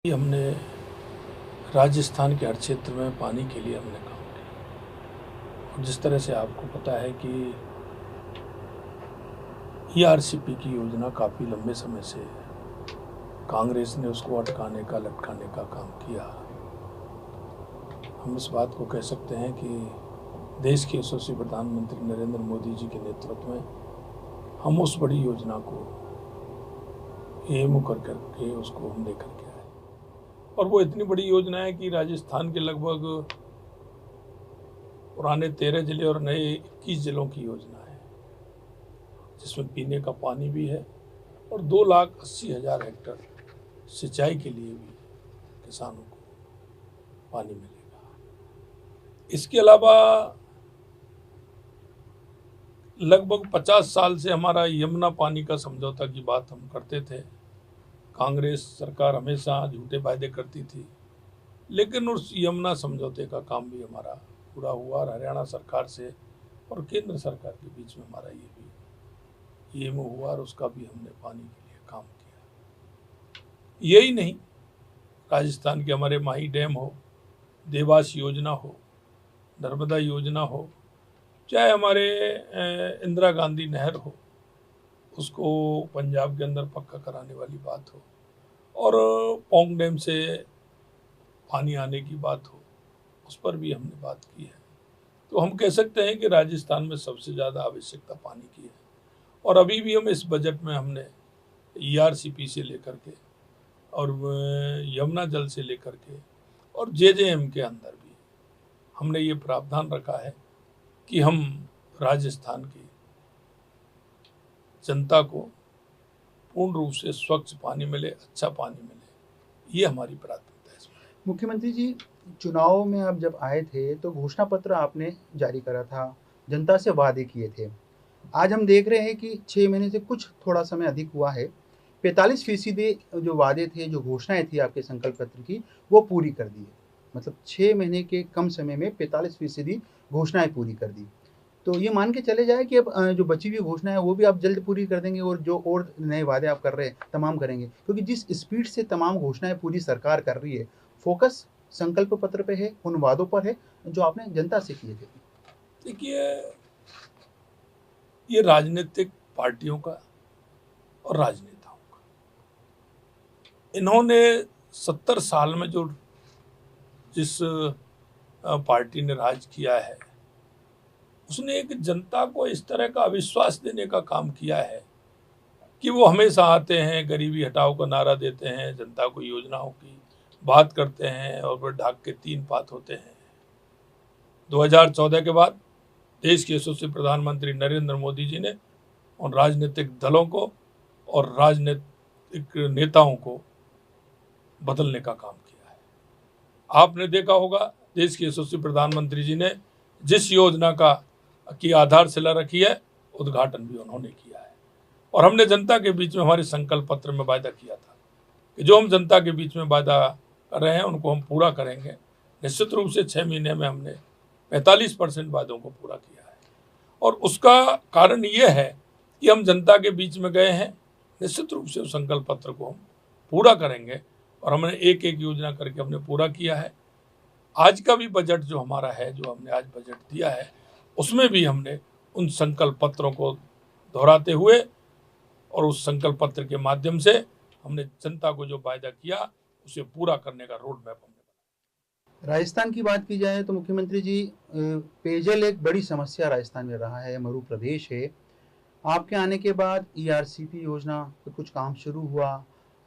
हमने राजस्थान के हर क्षेत्र में पानी के लिए हमने काम किया और जिस तरह से आपको पता है कि ईआरसीपी की योजना काफ़ी लंबे समय से कांग्रेस ने उसको अटकाने का लटकाने का काम किया। हम इस बात को कह सकते हैं कि देश के यशस्वी प्रधानमंत्री नरेंद्र मोदी जी के नेतृत्व में हम उस बड़ी योजना को एम करके उसको हम लेकर के आए और वो इतनी बड़ी योजना है कि राजस्थान के लगभग पुराने 13 जिले और नए 21 जिलों की योजना है, जिसमें पीने का पानी भी है और 2,80,000 हेक्टेयर सिंचाई के लिए भी किसानों को पानी मिलेगा। इसके अलावा लगभग 50 साल से हमारा यमुना पानी का समझौता की बात हम करते थे। कांग्रेस सरकार हमेशा झूठे वायदे करती थी, लेकिन उस यमुना समझौते का काम भी हमारा पूरा हुआ और हरियाणा सरकार से और केंद्र सरकार के बीच में हमारा ये एम हुआ और उसका भी हमने पानी के लिए काम किया। यही नहीं, राजस्थान के हमारे माही डैम हो, देवास योजना हो, नर्मदा योजना हो, चाहे हमारे इंदिरा गांधी नहर हो, उसको पंजाब के अंदर पक्का कराने वाली बात हो, और पौंग डैम से पानी आने की बात हो, उस पर भी हमने बात की है। तो हम कह सकते हैं कि राजस्थान में सबसे ज़्यादा आवश्यकता पानी की है और अभी भी हम इस बजट में हमने ईआरसीपी से लेकर के और यमुना जल से लेकर के और जेजेएम के अंदर भी हमने ये प्रावधान रखा है कि हम राजस्थान की जनता को पूर्ण रूप से स्वच्छ पानी मिले, अच्छा पानी मिले, ये हमारी प्राथमिकता है इसमें। मुख्यमंत्री जी, चुनाव में आप जब आए थे तो घोषणा पत्र आपने जारी करा था, जनता से वादे किए थे। आज हम देख रहे हैं कि 6 महीने से कुछ थोड़ा समय अधिक हुआ है, 45% जो वादे थे, जो घोषणाएं थी आपके संकल्प पत्र की, वो पूरी कर दी है। मतलब 6 महीने के कम समय में 45% घोषणाएं पूरी कर दी। तो ये मान के चले जाए कि अब जो बची हुई घोषणा है वो भी आप जल्द पूरी कर देंगे और जो और नए वादे आप कर रहे हैं तमाम करेंगे, क्योंकि जिस स्पीड से तमाम घोषणाएं पूरी सरकार कर रही है, फोकस संकल्प पत्र पे है, उन वादों पर है जो आपने जनता से किए थे। देखिए, ये राजनीतिक पार्टियों का और राजनेताओं का, इन्होंने 70 साल में जो जिस पार्टी ने राज किया है, उसने एक जनता को इस तरह का अविश्वास देने का काम किया है कि वो हमेशा आते हैं, गरीबी हटाओ का नारा देते हैं, जनता को योजनाओं की बात करते हैं और फिर ढाक के 3 पात होते हैं। 2014 के बाद देश के यशस्वी प्रधानमंत्री नरेंद्र मोदी जी ने उन राजनीतिक दलों को और राजनीतिक नेताओं को बदलने का काम किया है। आपने देखा होगा, देश के यशस्वी प्रधानमंत्री जी ने जिस योजना की आधारशिला रखी है, उद्घाटन भी उन्होंने किया है और हमने जनता के बीच में हमारे संकल्प पत्र में वायदा किया था कि जो हम जनता के बीच में वायदा कर रहे हैं उनको हम पूरा करेंगे। निश्चित रूप से 6 महीने में हमने 45% वादों को पूरा किया है और उसका कारण ये है कि हम जनता के बीच में गए हैं। निश्चित रूप से उस संकल्प पत्र को हम पूरा करेंगे और हमने एक एक योजना करके हमने पूरा किया है। आज का भी बजट जो हमारा है, जो हमने आज बजट दिया है, उसमें भी हमने उन संकल्प पत्रों को दोहराते हुए और उस संकल्प पत्र के माध्यम से हमने जनता को जो वायदा किया उसे पूरा करने का रोड मैप हमने बनाया। राजस्थान की बात की जाए तो मुख्यमंत्री जी, पेयजल एक बड़ी समस्या राजस्थान में रहा है, मरु प्रदेश है। आपके आने के बाद ईआरसीपी योजना पे कुछ काम शुरू हुआ,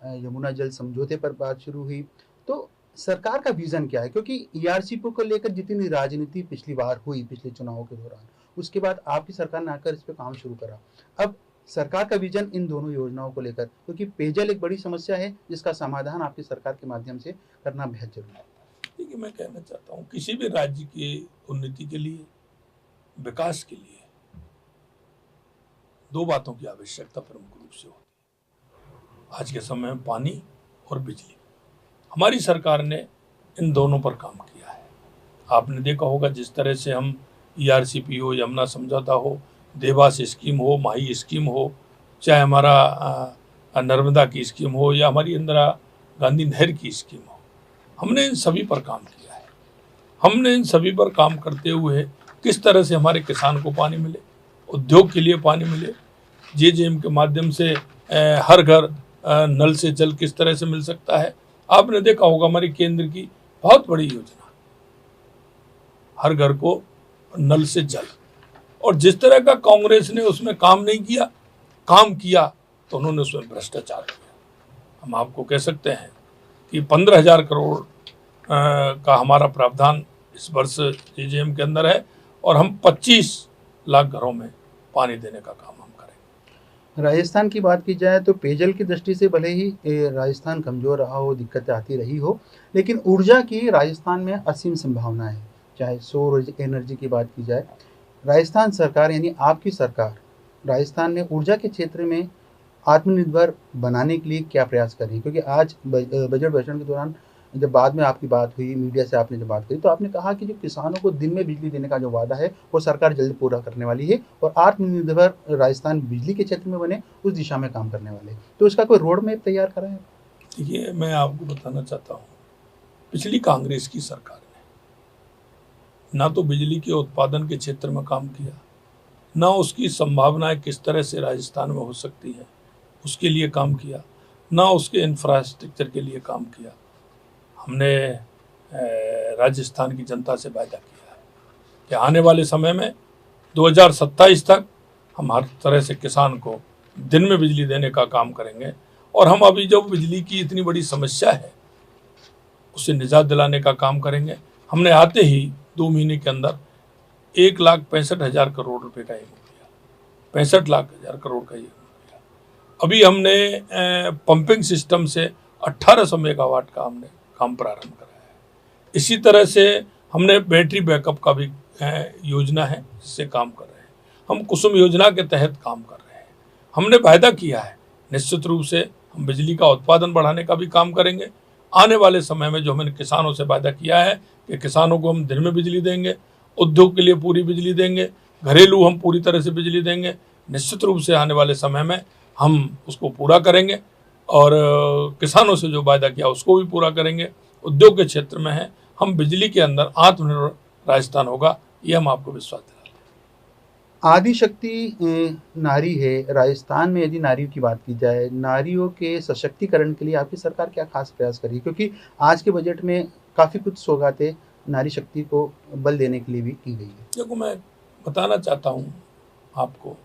यमुना जल समझौते पर बात शुरू हुई। तो सरकार का विजन क्या है? क्योंकि ईआरसीपी को लेकर जितनी राजनीति पिछली बार हुई, पिछले चुनावों के दौरान, उसके बाद आपकी सरकार ने आकर इस पे काम शुरू करा। अब सरकार का विजन इन दोनों योजनाओं को लेकर, क्योंकि पेयजल एक बड़ी समस्या है जिसका समाधान आपकी सरकार के माध्यम से करना बेहद जरूरी है। देखिए, मैं कहना चाहता हूँ, किसी भी राज्य की उन्नति के लिए, विकास के लिए 2 बातों की आवश्यकता प्रमुख रूप से होती है। आज के समय में पानी और बिजली। हमारी सरकार ने इन दोनों पर काम किया है। आपने देखा होगा, जिस तरह से हम ईआरसीपी हो, यमुना समझौता हो, देवास स्कीम हो, माही स्कीम हो, चाहे हमारा नर्मदा की स्कीम हो या हमारी इंदिरा गांधी नहर की स्कीम हो, हमने इन सभी पर काम किया है। हमने इन सभी पर काम करते हुए किस तरह से हमारे किसान को पानी मिले, उद्योग के लिए पानी मिले, जेजेएम के माध्यम से हर घर नल से जल किस तरह से मिल सकता है। आपने देखा होगा हमारी केंद्र की बहुत बड़ी योजना, हर घर को नल से जल, और जिस तरह का कांग्रेस ने उसमें काम नहीं किया, काम किया तो उन्होंने उसमें भ्रष्टाचार किया। हम आपको कह सकते हैं कि 15,000 करोड़ का हमारा प्रावधान इस वर्ष जेजेएम के अंदर है, और हम 25 लाख घरों में पानी देने का काम हम करेंगे। राजस्थान की बात की जाए तो पेयजल की दृष्टि से भले ही राजस्थान कमज़ोर रहा हो, दिक्कतें आती रही हो, लेकिन ऊर्जा की राजस्थान में असीम संभावना है। चाहे सौर एनर्जी की बात की जाए, राजस्थान सरकार यानी आपकी सरकार राजस्थान में ऊर्जा के क्षेत्र में आत्मनिर्भर बनाने के लिए क्या प्रयास कर रही है? क्योंकि आज बजट भाषण के दौरान जब बाद में आपकी बात हुई, मीडिया से आपने जब बात करी, तो आपने कहा कि जो किसानों को दिन में बिजली देने का जो वादा है वो सरकार जल्द पूरा करने वाली है, और आत्मनिर्भर राजस्थान बिजली के क्षेत्र में बने उस दिशा में काम करने वाले। तो इसका कोई रोड मैप तैयार करा है? देखिए, मैं आपको बताना चाहता हूँ, पिछली कांग्रेस की सरकार ने ना तो बिजली के उत्पादन के क्षेत्र में काम किया, ना उसकी संभावनाएं किस तरह से राजस्थान में हो सकती है उसके लिए काम किया, ना उसके इंफ्रास्ट्रक्चर के लिए काम किया। हमने राजस्थान की जनता से वादा किया है कि आने वाले समय में 2027 तक हम हर तरह से किसान को दिन में बिजली देने का काम करेंगे, और हम अभी जो बिजली की इतनी बड़ी समस्या है उसे निजात दिलाने का काम करेंगे। हमने आते ही 2 महीने के अंदर 1,65,000 करोड़ रुपए का ये किया, 65 लाख हजार करोड़ का ये किया। अभी हमने पंपिंग सिस्टम से 1800 मेगावाट का हमने काम प्रारंभ कराया है। इसी तरह से हमने बैटरी बैकअप का भी योजना है, जिससे काम कर रहे हैं। हम कुसुम योजना के तहत काम कर रहे हैं। हमने वायदा किया है निश्चित रूप से हम बिजली का उत्पादन बढ़ाने का भी काम करेंगे। आने वाले समय में जो हमने किसानों से वादा किया है कि किसानों को हम दिन में बिजली देंगे, उद्योग के लिए पूरी बिजली देंगे, घरेलू हम पूरी तरह से बिजली देंगे, निश्चित रूप से आने वाले समय में हम उसको पूरा करेंगे, और किसानों से जो वायदा किया उसको भी पूरा करेंगे। उद्योग के क्षेत्र में है, हम बिजली के अंदर आत्मनिर्भर राजस्थान होगा, ये हम आपको विश्वास दिलाते हैं। आदिशक्ति नारी है राजस्थान में। यदि नारियों की बात की जाए, नारियों के सशक्तिकरण के लिए आपकी सरकार क्या खास प्रयास करी? क्योंकि आज के बजट में काफ़ी कुछ सौगातें नारी शक्ति को बल देने के लिए भी की गई है। देखो, मैं बताना चाहता हूँ आपको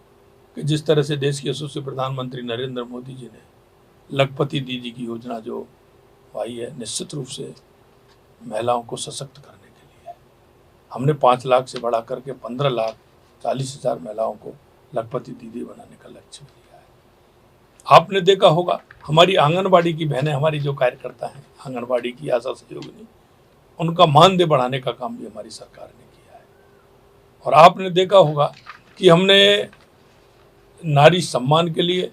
कि जिस तरह से देश के यशस्वी प्रधानमंत्री नरेंद्र मोदी जी ने लखपति दीदी की योजना जो आई है, निश्चित रूप से महिलाओं को सशक्त करने के लिए है। हमने 5 लाख से बढ़ा करके 15,40,000 महिलाओं को लखपति दीदी बनाने का लक्ष्य लिया है। आपने देखा होगा हमारी आंगनबाड़ी की बहनें, हमारी जो कार्यकर्ता हैं, आंगनबाड़ी की आशा सहयोगिनी, उनका मानदेय बढ़ाने का काम भी हमारी सरकार ने किया है। और आपने देखा होगा कि हमने नारी सम्मान के लिए,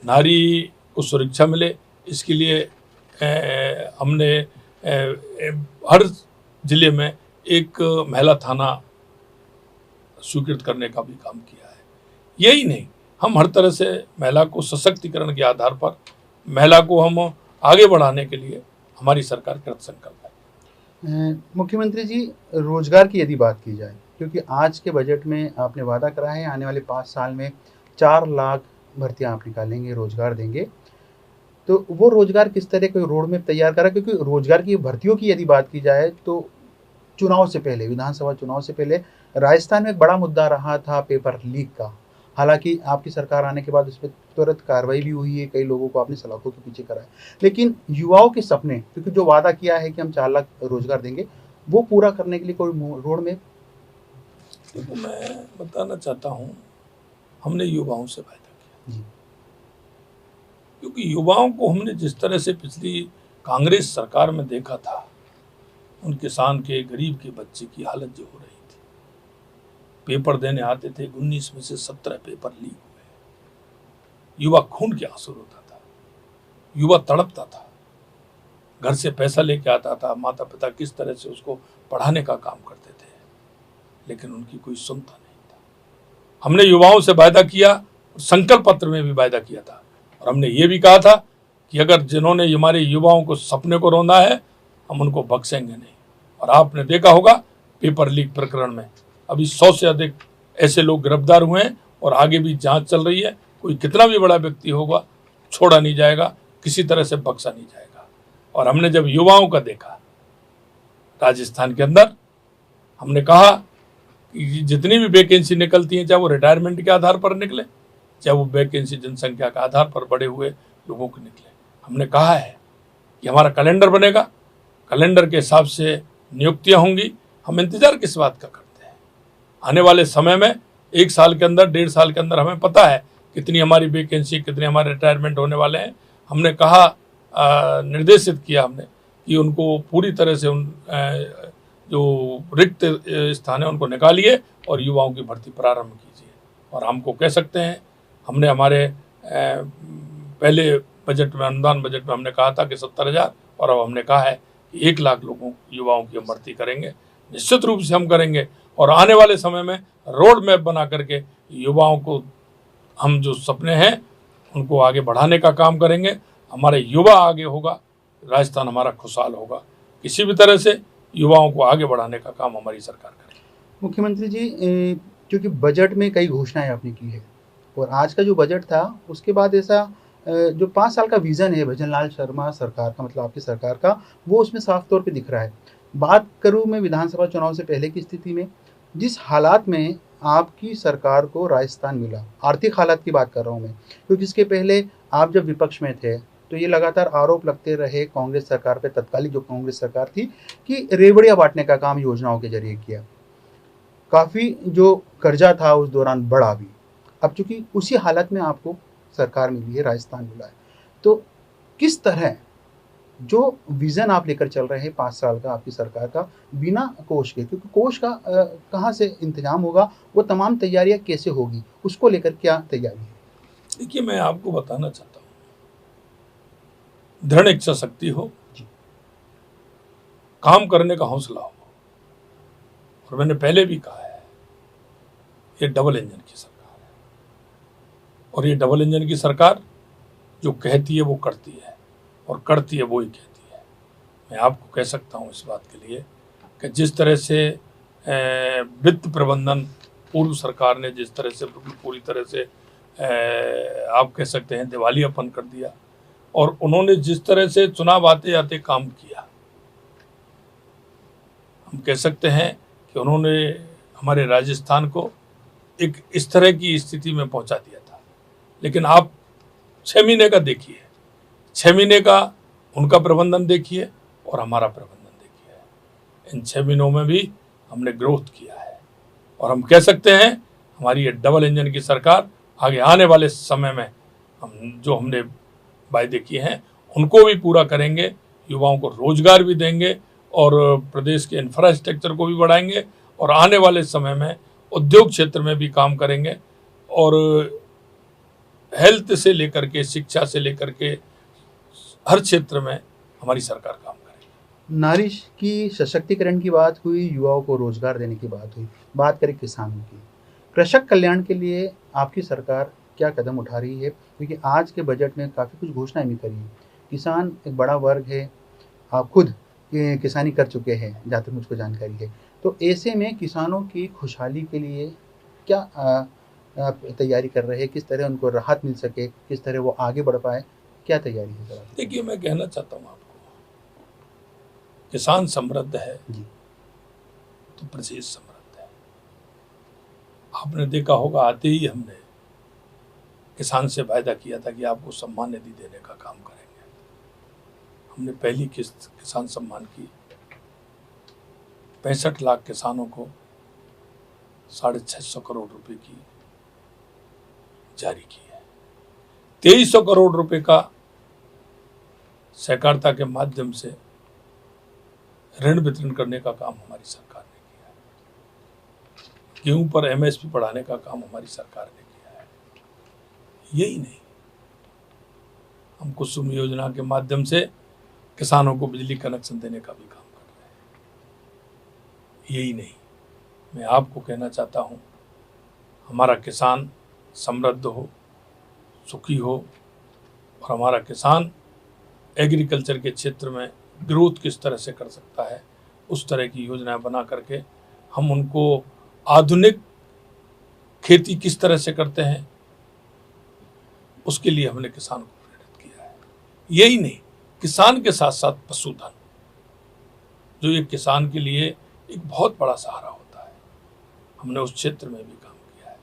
नारी को सुरक्षा मिले, इसके लिए हमने हर जिले में एक महिला थाना स्वीकृत करने का भी काम किया है। यही नहीं, हम हर तरह से महिला को सशक्तिकरण के आधार पर महिला को हम आगे बढ़ाने के लिए हमारी सरकार कृत संकल्प है। मुख्यमंत्री जी, रोजगार की यदि बात की जाए, क्योंकि आज के बजट में आपने वादा करा है आने वाले 5 साल में 4 लाख भर्तियां आप निकालेंगे, रोजगार देंगे, तो वो रोजगार किस तरह कोई रोड मैप तैयार करा? क्योंकि रोजगार की भर्तियों की यदि बात की जाए तो चुनाव से पहले, विधानसभा चुनाव से पहले राजस्थान में एक बड़ा मुद्दा रहा था पेपर लीक का। हालांकि आपकी सरकार आने के बाद उस पर तुरंत कार्रवाई भी हुई है, कई लोगों को आपने सलाखों के पीछे करा है, लेकिन युवाओं के सपने, क्योंकि जो वादा किया है कि हम 4 लाख रोजगार देंगे, वो पूरा करने के लिए कोई रोड मैप? देखो, मैं बताना चाहता हूँ, हमने युवाओं से वादा किया, क्योंकि युवाओं को हमने जिस तरह से पिछली कांग्रेस सरकार में देखा था, उन किसान के, गरीब के बच्चे की हालत जो हो रही थी, पेपर देने आते थे, 19 में से 17 पेपर लीक हुए। युवा खून के आंसू रोता था, युवा तड़पता था, घर से पैसा लेके आता था, माता पिता किस तरह से उसको पढ़ाने का काम करते थे, लेकिन उनकी कोई सुनता नहीं था। हमने युवाओं से वादा किया, संकल्प पत्र में भी वादा किया था, और हमने ये भी कहा था कि अगर जिन्होंने हमारे युवाओं को सपने को रौंदा है, हम उनको बख्शेंगे नहीं। और आपने देखा होगा पेपर लीक प्रकरण में अभी 100 से अधिक ऐसे लोग गिरफ्तार हुए हैं और आगे भी जांच चल रही है। कोई कितना भी बड़ा व्यक्ति होगा छोड़ा नहीं जाएगा, किसी तरह से बख्शा नहीं जाएगा। और हमने जब युवाओं का देखा राजस्थान के अंदर, हमने कहा कि जितनी भी वैकेंसी निकलती हैं, चाहे वो रिटायरमेंट के आधार पर निकले, चाहे वो वैकेंसी जनसंख्या के आधार पर बढ़े हुए लोगों को निकले, हमने कहा है कि हमारा कैलेंडर बनेगा, कैलेंडर के हिसाब से नियुक्तियां होंगी। हम इंतजार किस बात का करते हैं? आने वाले समय में 1 साल के अंदर, 1.5 साल के अंदर हमें पता है कितनी हमारी वैकेंसी, कितने हमारे रिटायरमेंट होने वाले हैं। हमने कहा, निर्देशित किया हमने कि उनको पूरी तरह से जो रिक्त स्थान है उनको निकालिए और युवाओं की भर्ती प्रारंभ कीजिए। और हमको कह सकते हैं, हमने हमारे पहले बजट में, अनुदान बजट में हमने कहा था कि 70,000, और अब हमने कहा है कि 1 लाख लोगों युवाओं की हम भर्ती करेंगे। निश्चित रूप से हम करेंगे और आने वाले समय में रोड मैप बना करके युवाओं को, हम जो सपने हैं उनको आगे बढ़ाने का काम करेंगे। हमारे युवा आगे होगा, राजस्थान हमारा खुशहाल होगा। किसी भी तरह से युवाओं को आगे बढ़ाने का काम हमारी सरकार करेगी। मुख्यमंत्री जी, क्योंकि बजट में कई घोषणाएं आपने की है और आज का जो बजट था उसके बाद ऐसा जो 5 साल का विजन है भजनलाल शर्मा सरकार का, मतलब आपकी सरकार का, वो उसमें साफ तौर पे दिख रहा है। बात करूं मैं विधानसभा चुनाव से पहले की स्थिति में, जिस हालात में आपकी सरकार को राजस्थान मिला, आर्थिक हालात की बात कर रहा हूं मैं, क्योंकि इसके पहले आप जब विपक्ष में थे तो ये लगातार आरोप लगते रहे कांग्रेस सरकार पे, तत्कालीन जो कांग्रेस सरकार थी, कि रेवड़ियां बांटने का काम योजनाओं के जरिए किया। काफ़ी जो कर्जा था उस दौरान बढ़ा भी। अब चूंकि उसी हालत में आपको सरकार मिली है, राजस्थान मिला है, तो किस तरह जो विजन आप लेकर चल रहे हैं 5 साल का आपकी सरकार का, बिना कोष के, क्योंकि कोष का कहाँ से इंतजाम होगा, वो तमाम तैयारियां कैसे होगी, उसको लेकर क्या तैयारी है? देखिए, मैं आपको बताना चाहता हूँ, दृढ़ इच्छा शक्ति हो, काम करने का हौसला हो। और मैंने पहले भी कहा है, ये डबल इंजन की सरकार है और ये डबल इंजन की सरकार जो कहती है वो करती है और करती है वो ही कहती है। मैं आपको कह सकता हूँ इस बात के लिए कि जिस तरह से वित्त प्रबंधन पूर्व सरकार ने जिस तरह से पूरी तरह से आप कह सकते हैं दिवालियापन कर दिया, और उन्होंने जिस तरह से चुनाव आते आते काम किया, हम कह सकते हैं कि उन्होंने हमारे राजस्थान को एक इस तरह की स्थिति में पहुंचा दिया था। लेकिन आप 6 महीने का देखिए, 6 महीने का उनका प्रबंधन देखिए और हमारा प्रबंधन देखिए। इन 6 महीनों में भी हमने ग्रोथ किया है और हम कह सकते हैं हमारी ये डबल इंजन की सरकार आगे आने वाले समय में हम जो हमने वायदे किए हैं उनको भी पूरा करेंगे, युवाओं को रोजगार भी देंगे और प्रदेश के इंफ्रास्ट्रक्चर को भी बढ़ाएंगे और आने वाले समय में उद्योग क्षेत्र में भी काम करेंगे और हेल्थ से लेकर के, शिक्षा से लेकर के हर क्षेत्र में हमारी सरकार काम करेगी। नारी की सशक्तिकरण की बात हुई, युवाओं को रोजगार देने की बात हुई, बात करें किसानों की, कृषक कल्याण के लिए आपकी सरकार क्या कदम उठा रही है? क्योंकि आज के बजट में काफ़ी कुछ घोषणाएं भी करी हैं। किसान एक बड़ा वर्ग है, आप खुद किसानी कर चुके हैं जहाँ तक मुझको जानकारी है, तो ऐसे में किसानों की खुशहाली के लिए क्या आप तैयारी कर रहे हैं? किस तरह उनको राहत मिल सके, किस तरह वो आगे बढ़ पाए, क्या तैयारी है सर? देखिए, मैं कहना चाहता हूँ आपको, किसान समृद्ध है जी, तो प्रदेश समृद्ध है। आपने देखा होगा, आते ही हमने किसान से वायदा किया था कि आपको सम्मान निधि देने का काम करेंगे। हमने पहली किस्त किसान सम्मान की, 65 लाख किसानों को 650 करोड़ रुपए की जारी की है। 2300 करोड़ रुपए का सहकारिता के माध्यम से ऋण वितरण करने का काम हमारी सरकार ने किया है। गेहूं पर MSP बढ़ाने का काम हमारी सरकार ने किया है। यही नहीं, हम कुसुम योजना के माध्यम से किसानों को बिजली कनेक्शन देने का भी काम कर रहे हैं। यही नहीं, मैं आपको कहना चाहता हूं, हमारा किसान समृद्ध हो, सुखी हो और हमारा किसान एग्रीकल्चर के क्षेत्र में ग्रोथ किस तरह से कर सकता है, उस तरह की योजनाएं बना करके हम उनको आधुनिक खेती किस तरह से करते हैं, उसके लिए हमने किसान को प्रेरित किया है। यही नहीं, किसान के साथ साथ पशुधन, जो एक किसान के लिए एक बहुत बड़ा सहारा होता है, हमने उस क्षेत्र में भी काम किया है।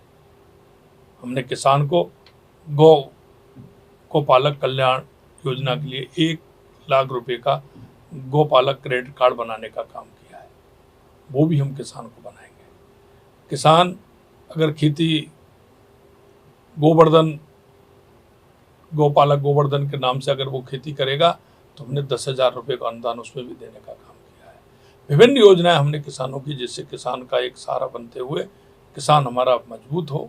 हमने किसान को गोपालक कल्याण योजना के लिए 1 लाख रुपए का गोपालक क्रेडिट कार्ड बनाने का काम किया है, वो भी हम किसान को बनाएंगे। किसान अगर खेती गोपालक गोवर्धन के नाम से अगर वो खेती करेगा तो हमने 10,000 रुपये का अनुदान उसमें भी देने का काम किया है। विभिन्न योजनाएं हमने किसानों की, जिससे किसान का एक सहारा बनते हुए किसान हमारा मजबूत हो,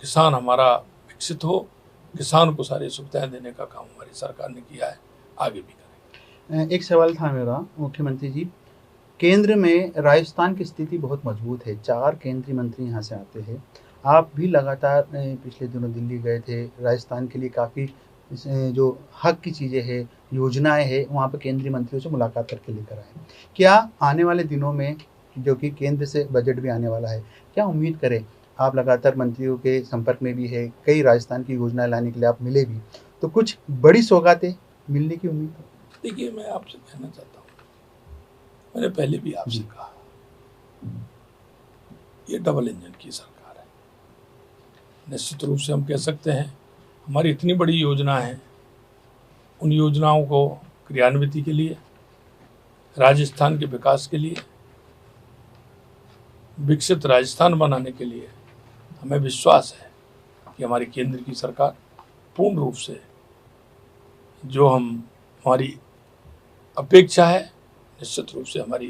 किसान हमारा विकसित हो, किसान को सारी सुविधाएं देने का काम हमारी सरकार ने किया है, आगे भी करेंगे। एक सवाल था मेरा मुख्यमंत्री जी, केंद्र में राजस्थान की स्थिति बहुत मजबूत है, 4 केंद्रीय मंत्री यहाँ से आते हैं। आप भी लगातार पिछले दिनों दिल्ली गए थे, राजस्थान के लिए काफ़ी जो हक की चीज़ें हैं, योजनाएं हैं, वहाँ पर केंद्रीय मंत्रियों से मुलाकात करके लेकर आए। क्या आने वाले दिनों में, जो कि केंद्र से बजट भी आने वाला है, क्या उम्मीद करें? आप लगातार मंत्रियों के संपर्क में भी है, कई राजस्थान की योजनाएं लाने के लिए आप मिले भी, तो कुछ बड़ी सौगातें मिलने की उम्मीद है? देखिए, मैं आपसे कहना चाहता हूँ, मैंने पहले भी आपसे कहा, ये डबल इंजन की सरकार है। निश्चित रूप से हम कह सकते हैं हमारी इतनी बड़ी योजना है, उन योजनाओं को क्रियान्विति के लिए, राजस्थान के विकास के लिए, विकसित राजस्थान बनाने के लिए हमें विश्वास है कि हमारी केंद्र की सरकार पूर्ण रूप से जो हमारी अपेक्षा है, निश्चित रूप से हमारी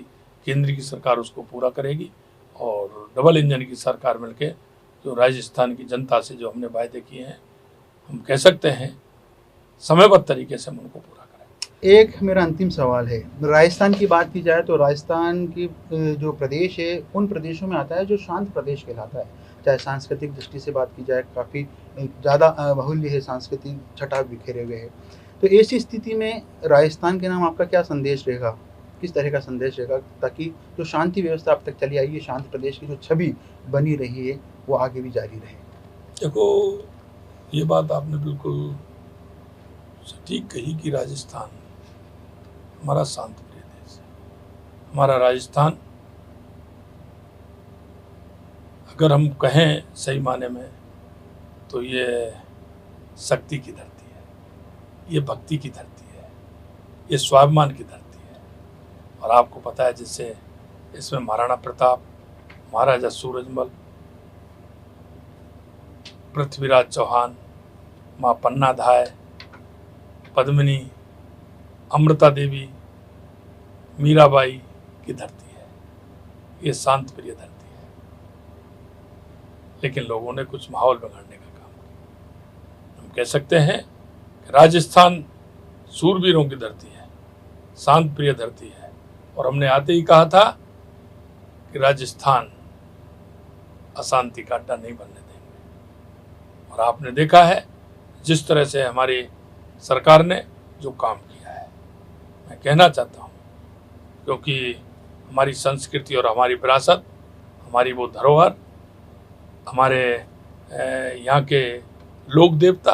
केंद्र की सरकार उसको पूरा करेगी। और डबल इंजन की सरकार मिलके जो राजस्थान की जनता से जो हमने वायदे किए हैं, हम कह सकते हैं समयबद्ध तरीके से हम उनको पूरा करें। एक मेरा अंतिम सवाल है, राजस्थान की बात की जाए तो राजस्थान की जो प्रदेश है, उन प्रदेशों में आता है जो शांत प्रदेश कहलाता है। चाहे सांस्कृतिक दृष्टि से बात की जाए, काफ़ी ज़्यादा बाहुल्य है, सांस्कृतिक छटा बिखेरे हुए है। तो ऐसी स्थिति में राजस्थान के नाम आपका क्या संदेश रहेगा, किस तरह का संदेश रहेगा, ताकि जो शांति व्यवस्था अब तक चली आई है, शांत प्रदेश की जो छवि बनी रही है, वो आगे भी जारी रहे? देखो, ये बात आपने बिल्कुल सटीक कही कि राजस्थान हमारा शांत प्रिय देश है। हमारा राजस्थान, अगर हम कहें सही माने में, तो ये शक्ति की धरती है, ये भक्ति की धरती है, ये स्वाभिमान की धरती है। और आपको पता है, जिससे इसमें महाराणा प्रताप, महाराजा सूरजमल, पृथ्वीराज चौहान, माँ पन्नाधाय, पद्मिनी, अमृता देवी, मीराबाई की धरती है। ये शांत प्रिय धरती है, लेकिन लोगों ने कुछ माहौल बिगाड़ने का काम किया। हम कह सकते हैं कि राजस्थान सूरवीरों की धरती है, शांत प्रिय धरती है। और हमने आते ही कहा था कि राजस्थान अशांति का अड्डा नहीं बनने देंगे। और आपने देखा है जिस तरह से हमारी सरकार ने जो काम किया है। मैं कहना चाहता हूँ, क्योंकि हमारी संस्कृति और हमारी विरासत, हमारी वो धरोहर, हमारे यहाँ के लोक देवता,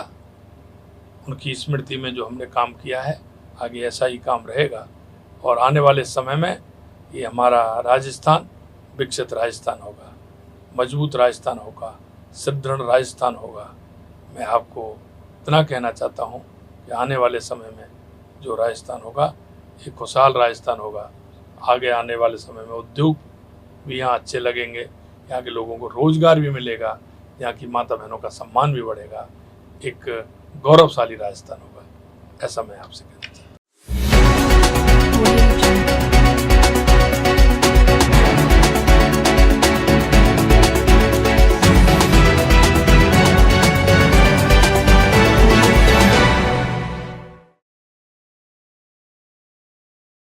उनकी स्मृति में जो हमने काम किया है, आगे ऐसा ही काम रहेगा। और आने वाले समय में ये हमारा राजस्थान विकसित राजस्थान होगा, मजबूत राजस्थान होगा, सुदृढ़ राजस्थान होगा। मैं आपको इतना कहना चाहता हूँ कि आने वाले समय में जो राजस्थान होगा, एक खुशहाल राजस्थान होगा। आगे आने वाले समय में उद्योग भी यहाँ अच्छे लगेंगे, यहाँ के लोगों को रोजगार भी मिलेगा, यहाँ की माता बहनों का सम्मान भी बढ़ेगा, एक गौरवशाली राजस्थान होगा, ऐसा मैं आपसे कहता हूँ।